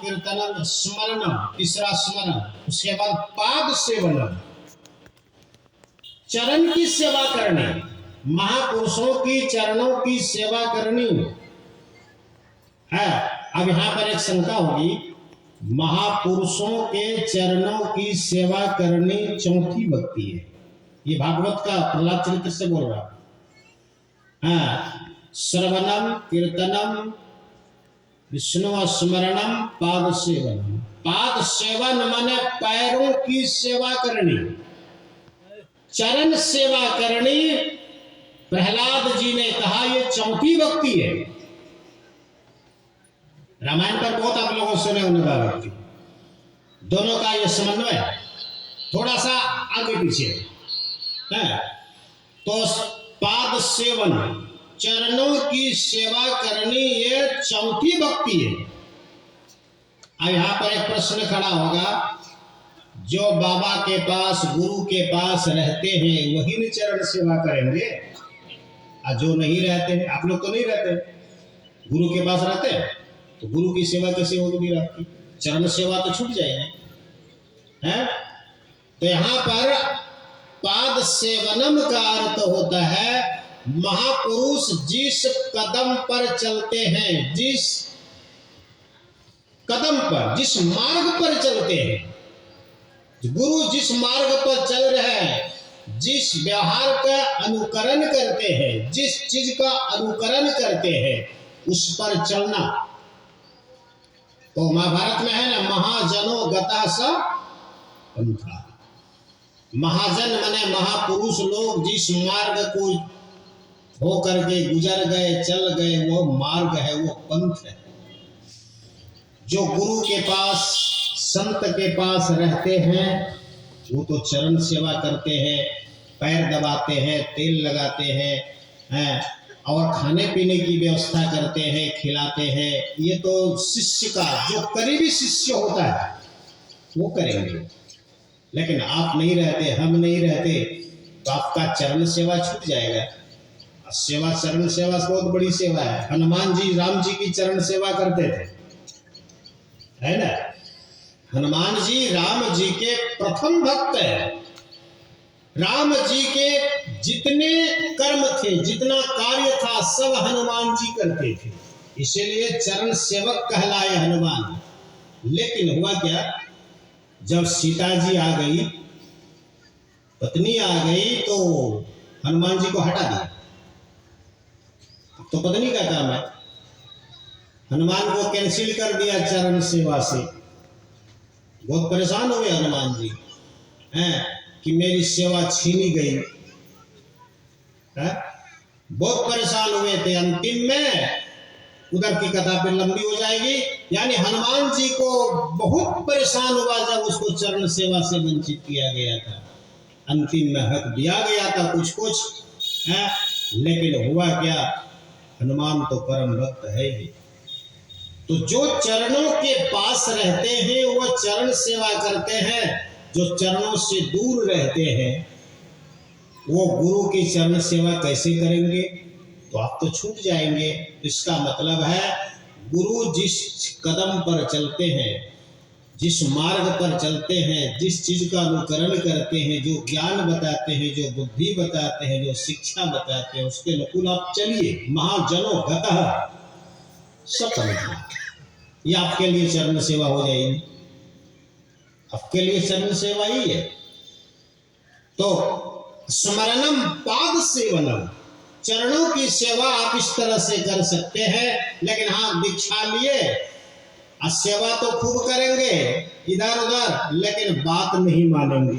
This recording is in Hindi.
कीर्तनम स्मरणम, तीसरा स्मरण, उसके बाद पाद सेवनम, चरण की सेवा करनी, महापुरुषों की चरणों की सेवा करनी है। अब यहां पर एक शंका होगी, महापुरुषों के चरणों की सेवा करनी चौथी भक्ति है। ये भागवत का प्रहलाद चरित्र से बोल रहा है। श्रवणम कीर्तनम विष्णु स्मरणम पाद सेवनम। पाद सेवन माने पैरों की सेवा करनी, चरण सेवा करनी। प्रहलाद जी ने कहा ये चौथी भक्ति है। रामायण पर बहुत आप लोगों सुने होंगे भक्ति, दोनों का ये समन्वय है, थोड़ा सा आगे पीछे है। तो पाद सेवन, चरणों की सेवा करनी, ये चौथी भक्ति है। अब यहां पर एक प्रश्न खड़ा होगा, जो बाबा के पास गुरु के पास रहते हैं वही न चरण सेवा करेंगे, और जो नहीं रहते, आप लोग तो नहीं रहते, गुरु के पास रहते हैं, तो गुरु की सेवा कैसे होगी आपकी? चरण सेवा तो छूट जाएगी है। तो यहां पर पाद सेवनम का अर्थ होता है महापुरुष जिस कदम पर चलते हैं, जिस कदम पर, जिस मार्ग पर चलते हैं, गुरु जिस मार्ग पर चल रहे हैं, जिस व्यवहार का अनुकरण करते हैं, जिस चीज का अनुकरण करते हैं, उस पर चलना। तो महाभारत में है ना, महाजनो गता स पंथा। महाजन माने महापुरुष लोग जिस मार्ग को हो करके गुजर गए, चल गए, वो मार्ग है, वो पंथ है। जो गुरु के पास, संत के पास रहते हैं, वो तो चरण सेवा करते हैं, पैर दबाते हैं, तेल लगाते हैं, और खाने पीने की व्यवस्था करते हैं, खिलाते हैं। ये तो शिष्य का, जो करीबी शिष्य होता है वो करेंगे। लेकिन आप नहीं रहते, हम नहीं रहते, तो आपका चरण सेवा छूट जाएगा। सेवा, चरण सेवा बहुत बड़ी सेवा है। हनुमान जी राम जी की चरण सेवा करते थे, है ना। हनुमान जी राम जी के प्रथम भक्त है। राम जी के जितने कर्म थे, जितना कार्य था, सब हनुमान जी करते थे, इसीलिए चरण सेवक कहलाए हनुमान। लेकिन हुआ क्या, जब सीता जी आ गई, पत्नी आ गई, तो हनुमान जी को हटा दिया। तो पत्नी का काम है, हनुमान को कैंसिल कर दिया चरण सेवा से। बहुत परेशान हुए हनुमान जी हैं कि मेरी सेवा छीनी गई है। बहुत परेशान हुए थे। अंतिम में उधर की कथा पे लंबी हो जाएगी, यानी हनुमान जी को बहुत परेशान हुआ जब उसको चरण सेवा से वंचित किया गया था। अंतिम में हक दिया गया था कुछ कुछ है, लेकिन हुआ क्या, हनुमान तो परम भक्त है ही। तो जो चरणों के पास रहते हैं वो चरण सेवा करते हैं, जो चरणों से दूर रहते हैं वो गुरु की चरण सेवा कैसे करेंगे? तो आप तो छूट जाएंगे। इसका मतलब है गुरु जिस कदम पर चलते हैं, जिस मार्ग पर चलते हैं, जिस चीज का अनुकरण करते हैं, जो ज्ञान बताते हैं, जो बुद्धि बताते हैं, जो शिक्षा बताते हैं, उसके अनुकूल आप चलिए। महाजनो गतः सपंथा, ये आपके लिए चरण सेवा हो जाएगी, आपके लिए चरण सेवा ही है। तो स्मरणम पाद सेवनम, चरणों की सेवा आप इस तरह से कर सकते हैं। लेकिन हाँ, दीक्षा लिए सेवा तो खूब करेंगे इधर उधर, लेकिन बात नहीं मानेंगे।